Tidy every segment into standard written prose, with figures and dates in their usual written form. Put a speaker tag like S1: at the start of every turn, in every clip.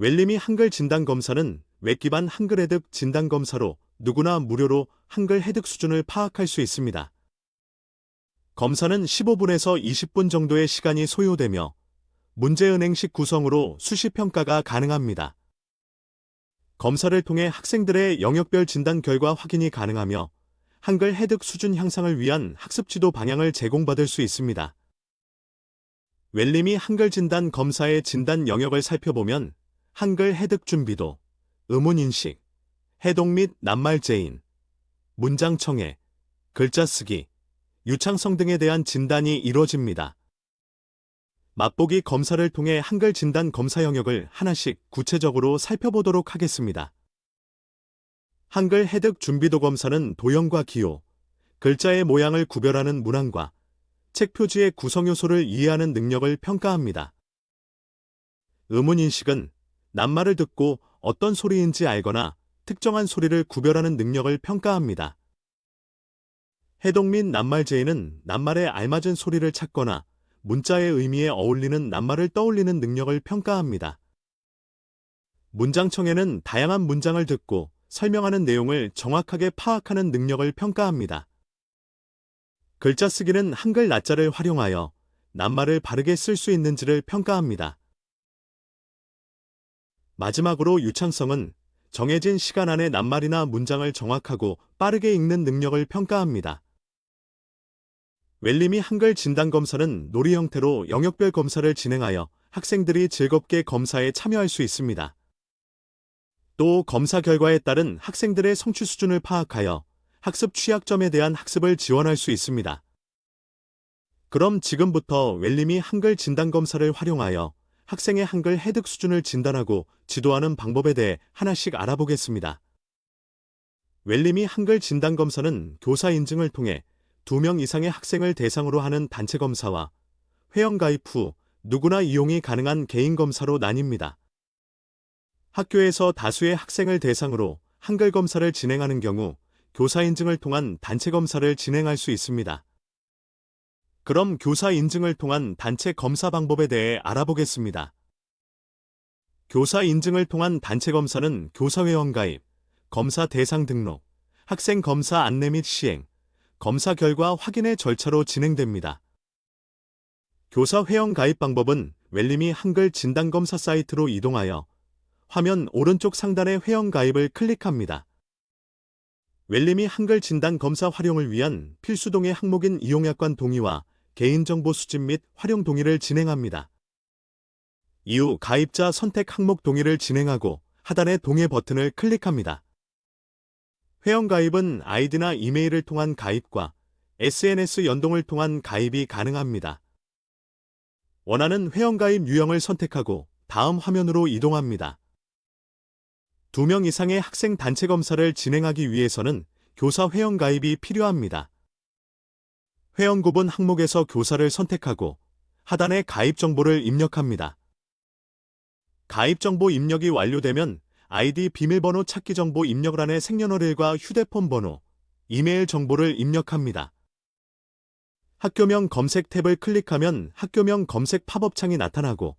S1: 웰림이 한글 진단 검사는 웹 기반 한글 해득 진단 검사로 누구나 무료로 한글 해득 수준을 파악할 수 있습니다. 검사는 15분에서 20분 정도의 시간이 소요되며 문제은행식 구성으로 수시 평가가 가능합니다. 검사를 통해 학생들의 영역별 진단 결과 확인이 가능하며 한글 해득 수준 향상을 위한 학습 지도 방향을 제공받을 수 있습니다. 웰림이 한글 진단 검사의 진단 영역을 살펴보면 한글 해득 준비도, 의문 인식, 해독 및 낱말 제인, 문장 청해, 글자 쓰기, 유창성 등에 대한 진단이 이루어집니다. 맛보기 검사를 통해 한글 진단 검사 영역을 하나씩 구체적으로 살펴보도록 하겠습니다. 한글 해득 준비도 검사는 도형과 기호, 글자의 모양을 구별하는 문항과 책 표지의 구성 요소를 이해하는 능력을 평가합니다. 의문 인식은 낱말을 듣고 어떤 소리인지 알거나 특정한 소리를 구별하는 능력을 평가합니다. 해독 및 낱말 제인은 낱말에 알맞은 소리를 찾거나 문자의 의미에 어울리는 낱말을 떠올리는 능력을 평가합니다. 문장 청해는 다양한 문장을 듣고 설명하는 내용을 정확하게 파악하는 능력을 평가합니다. 글자 쓰기는 한글 낱자를 활용하여 낱말을 바르게 쓸 수 있는지를 평가합니다. 마지막으로 유창성은 정해진 시간 안에 낱말이나 문장을 정확하고 빠르게 읽는 능력을 평가합니다. 웰림이 한글 진단 검사는 놀이 형태로 영역별 검사를 진행하여 학생들이 즐겁게 검사에 참여할 수 있습니다. 또 검사 결과에 따른 학생들의 성취 수준을 파악하여 학습 취약점에 대한 학습을 지원할 수 있습니다. 그럼 지금부터 웰림이 한글 진단 검사를 활용하여 학생의 한글 해득 수준을 진단하고 지도하는 방법에 대해 하나씩 알아보겠습니다. 웰림이 한글 진단 검사는 교사 인증을 통해 2명 이상의 학생을 대상으로 하는 단체 검사와 회원 가입 후 누구나 이용이 가능한 개인 검사로 나뉩니다. 학교에서 다수의 학생을 대상으로 한글 검사를 진행하는 경우 교사 인증을 통한 단체 검사를 진행할 수 있습니다. 그럼 교사 인증을 통한 단체 검사 방법에 대해 알아보겠습니다. 교사 인증을 통한 단체 검사는 교사 회원 가입, 검사 대상 등록, 학생 검사 안내 및 시행, 검사 결과 확인의 절차로 진행됩니다. 교사 회원 가입 방법은 웰림이 한글 진단검사 사이트로 이동하여 화면 오른쪽 상단의 회원 가입을 클릭합니다. 웰림이 한글 진단검사 활용을 위한 필수 동의 항목인 이용약관 동의와 개인정보 수집 및 활용 동의를 진행합니다. 이후 가입자 선택 항목 동의를 진행하고 하단의 동의 버튼을 클릭합니다. 회원가입은 아이디나 이메일을 통한 가입과 SNS 연동을 통한 가입이 가능합니다. 원하는 회원가입 유형을 선택하고 다음 화면으로 이동합니다. 2명 이상의 학생 단체 검사를 진행하기 위해서는 교사 회원가입이 필요합니다. 회원 구분 항목에서 교사를 선택하고 하단에 가입 정보를 입력합니다. 가입 정보 입력이 완료되면 아이디 비밀번호 찾기 정보 입력란에 생년월일과 휴대폰 번호, 이메일 정보를 입력합니다. 학교명 검색 탭을 클릭하면 학교명 검색 팝업창이 나타나고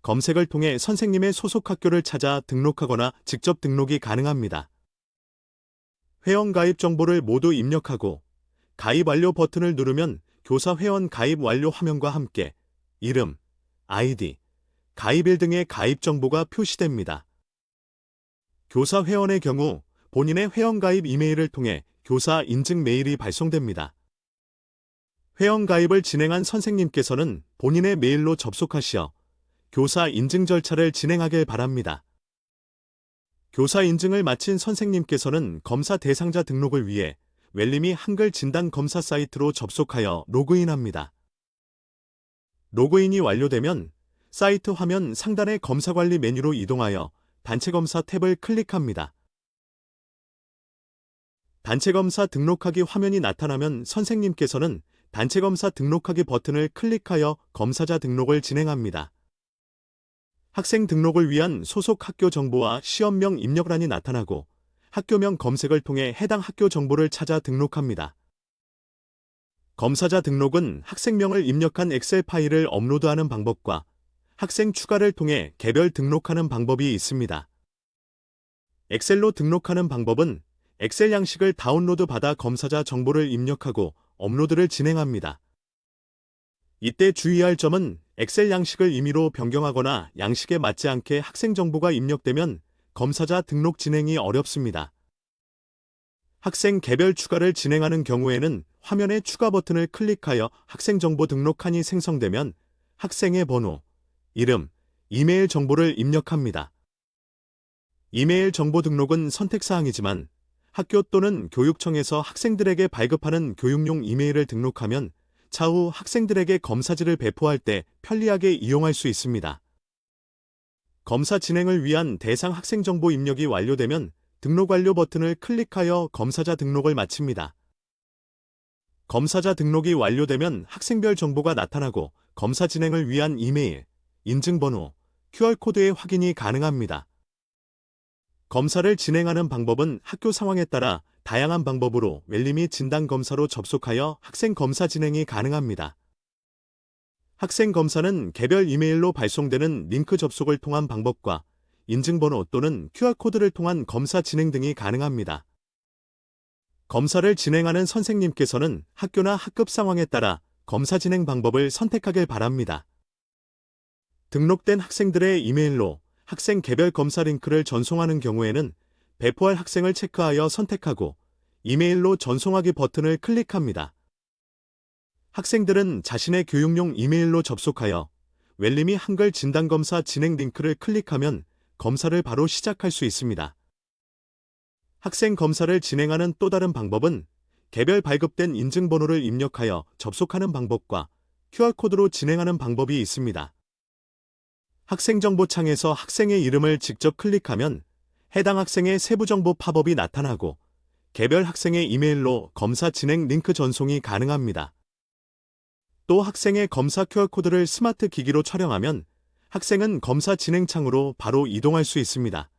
S1: 검색을 통해 선생님의 소속 학교를 찾아 등록하거나 직접 등록이 가능합니다. 회원 가입 정보를 모두 입력하고 가입 완료 버튼을 누르면 교사 회원 가입 완료 화면과 함께 이름, 아이디, 가입일 등의 가입 정보가 표시됩니다. 교사 회원의 경우 본인의 회원 가입 이메일을 통해 교사 인증 메일이 발송됩니다. 회원 가입을 진행한 선생님께서는 본인의 메일로 접속하시어 교사 인증 절차를 진행하길 바랍니다. 교사 인증을 마친 선생님께서는 검사 대상자 등록을 위해 웰림이 한글 진단 검사 사이트로 접속하여 로그인합니다. 로그인이 완료되면 사이트 화면 상단의 검사 관리 메뉴로 이동하여 단체 검사 탭을 클릭합니다. 단체 검사 등록하기 화면이 나타나면 선생님께서는 단체 검사 등록하기 버튼을 클릭하여 검사자 등록을 진행합니다. 학생 등록을 위한 소속 학교 정보와 시험명 입력란이 나타나고 학교명 검색을 통해 해당 학교 정보를 찾아 등록합니다. 검사자 등록은 학생명을 입력한 엑셀 파일을 업로드하는 방법과 학생 추가를 통해 개별 등록하는 방법이 있습니다. 엑셀로 등록하는 방법은 엑셀 양식을 다운로드 받아 검사자 정보를 입력하고 업로드를 진행합니다. 이때 주의할 점은 엑셀 양식을 임의로 변경하거나 양식에 맞지 않게 학생 정보가 입력되면 검사자 등록 진행이 어렵습니다. 학생 개별 추가를 진행하는 경우에는 화면의 추가 버튼을 클릭하여 학생 정보 등록칸이 생성되면 학생의 번호, 이름, 이메일 정보를 입력합니다. 이메일 정보 등록은 선택사항이지만 학교 또는 교육청에서 학생들에게 발급하는 교육용 이메일을 등록하면 차후 학생들에게 검사지를 배포할 때 편리하게 이용할 수 있습니다. 검사 진행을 위한 대상 학생 정보 입력이 완료되면 등록 완료 버튼을 클릭하여 검사자 등록을 마칩니다. 검사자 등록이 완료되면 학생별 정보가 나타나고 검사 진행을 위한 이메일, 인증번호, QR코드의 확인이 가능합니다. 검사를 진행하는 방법은 학교 상황에 따라 다양한 방법으로 웰리 및 진단검사로 접속하여 학생 검사 진행이 가능합니다. 학생 검사는 개별 이메일로 발송되는 링크 접속을 통한 방법과 인증번호 또는 QR코드를 통한 검사 진행 등이 가능합니다. 검사를 진행하는 선생님께서는 학교나 학급 상황에 따라 검사 진행 방법을 선택하길 바랍니다. 등록된 학생들의 이메일로 학생 개별 검사 링크를 전송하는 경우에는 배포할 학생을 체크하여 선택하고 이메일로 전송하기 버튼을 클릭합니다. 학생들은 자신의 교육용 이메일로 접속하여 웰리 및 한글 진단검사 진행 링크를 클릭하면 검사를 바로 시작할 수 있습니다. 학생 검사를 진행하는 또 다른 방법은 개별 발급된 인증번호를 입력하여 접속하는 방법과 QR코드로 진행하는 방법이 있습니다. 학생정보창에서 학생의 이름을 직접 클릭하면 해당 학생의 세부정보 팝업이 나타나고 개별 학생의 이메일로 검사 진행 링크 전송이 가능합니다. 또 학생의 검사 QR코드를 스마트 기기로 촬영하면 학생은 검사 진행 창으로 바로 이동할 수 있습니다.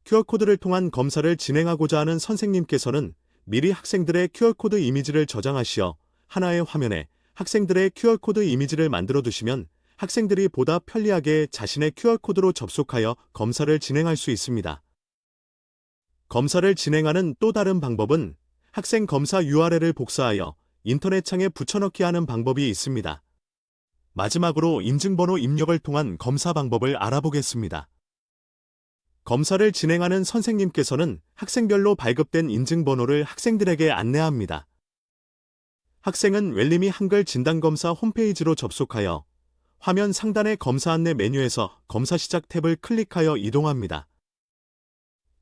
S1: QR코드를 통한 검사를 진행하고자 하는 선생님께서는 미리 학생들의 QR코드 이미지를 저장하시어 하나의 화면에 학생들의 QR코드 이미지를 만들어 두시면 학생들이 보다 편리하게 자신의 QR코드로 접속하여 검사를 진행할 수 있습니다. 검사를 진행하는 또 다른 방법은 학생 검사 URL을 복사하여 인터넷창에 붙여넣기 하는 방법이 있습니다. 마지막으로 인증번호 입력을 통한 검사 방법을 알아보겠습니다. 검사를 진행하는 선생님께서는 학생별로 발급된 인증번호를 학생들에게 안내합니다. 학생은 웰리 및 한글 진단검사 홈페이지로 접속하여 화면 상단의 검사 안내 메뉴에서 검사 시작 탭을 클릭하여 이동합니다.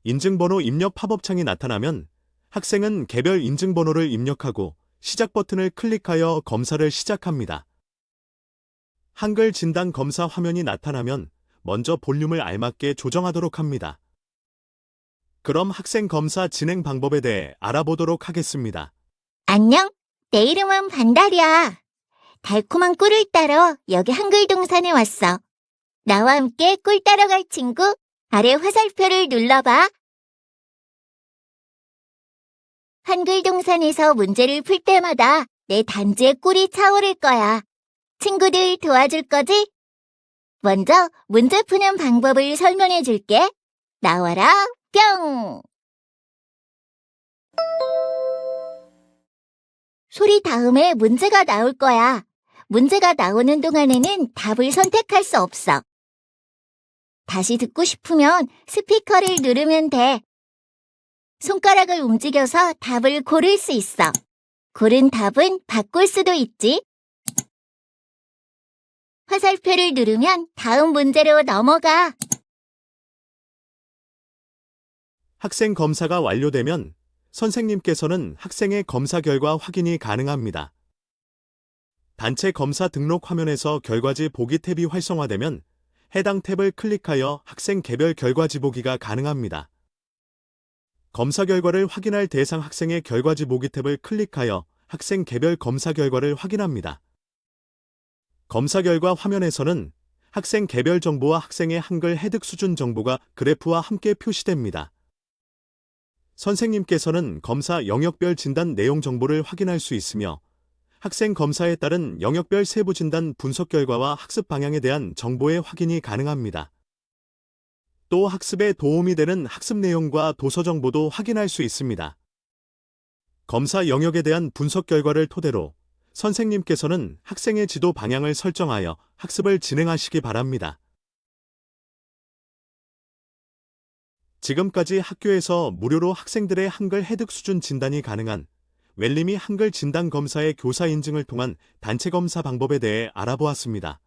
S1: 인증번호 입력 팝업창이 나타나면 학생은 개별 인증번호를 입력하고 시작 버튼을 클릭하여 검사를 시작합니다. 한글 진단 검사 화면이 나타나면 먼저 볼륨을 알맞게 조정하도록 합니다. 그럼 학생 검사 진행 방법에 대해 알아보도록 하겠습니다.
S2: 안녕, 내 이름은 반달이야. 달콤한 꿀을 따러 여기 한글동산에 왔어. 나와 함께 꿀 따러 갈 친구, 아래 화살표를 눌러봐. 한글동산에서 문제를 풀 때마다 내 단지에 꿀이 차오를 거야. 친구들 도와줄 거지? 먼저 문제 푸는 방법을 설명해 줄게. 나와라, 뿅! 소리 다음에 문제가 나올 거야. 문제가 나오는 동안에는 답을 선택할 수 없어. 다시 듣고 싶으면 스피커를 누르면 돼. 손가락을 움직여서 답을 고를 수 있어. 고른 답은 바꿀 수도 있지. 화살표를 누르면 다음 문제로 넘어가.
S1: 학생 검사가 완료되면 선생님께서는 학생의 검사 결과 확인이 가능합니다. 단체 검사 등록 화면에서 결과지 보기 탭이 활성화되면 해당 탭을 클릭하여 학생 개별 결과지 보기가 가능합니다. 검사 결과를 확인할 대상 학생의 결과지 보기 탭을 클릭하여 학생 개별 검사 결과를 확인합니다. 검사 결과 화면에서는 학생 개별 정보와 학생의 한글 해득 수준 정보가 그래프와 함께 표시됩니다. 선생님께서는 검사 영역별 진단 내용 정보를 확인할 수 있으며 학생 검사에 따른 영역별 세부 진단 분석 결과와 학습 방향에 대한 정보의 확인이 가능합니다. 또 학습에 도움이 되는 학습 내용과 도서 정보도 확인할 수 있습니다. 검사 영역에 대한 분석 결과를 토대로 선생님께서는 학생의 지도 방향을 설정하여 학습을 진행하시기 바랍니다. 지금까지 학교에서 무료로 학생들의 한글 해득 수준 진단이 가능한 웰리미 한글 진단 검사의 교사 인증을 통한 단체 검사 방법에 대해 알아보았습니다.